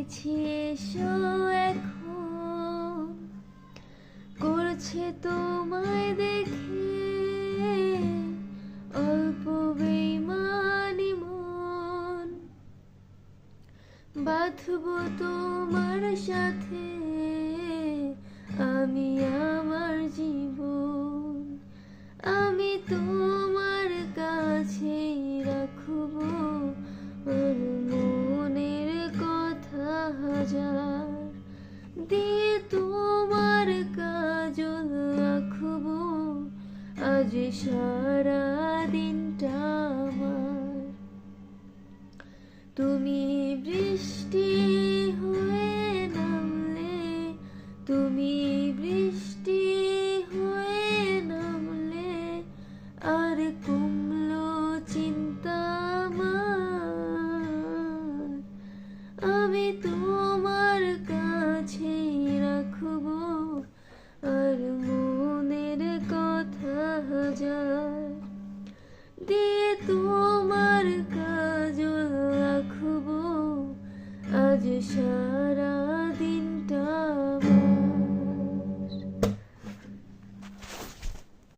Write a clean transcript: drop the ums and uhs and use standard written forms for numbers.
ডেকেছি এসো এখন, করছে তোমায় দেখে অল্প বেইমানি মন। বাঁধবো তোমার সাথে আমি আমার জীবন, আমি তোমার কাছেই রাখবো আর মনের কথা হাজার, দিয়ে তোমার কাজল আঁকবো আজ সারা দিনটা আমার। তুমি বৃষ্টি হয়ে নামলে, তুমি বৃষ্টি হয়ে নামলে আর কমলো চিন্তা আমার, আমি তোমার কাছেই রাখবো আর মনের কথা হাজার, দিয়ে তোমার কাজল রাখবো আজ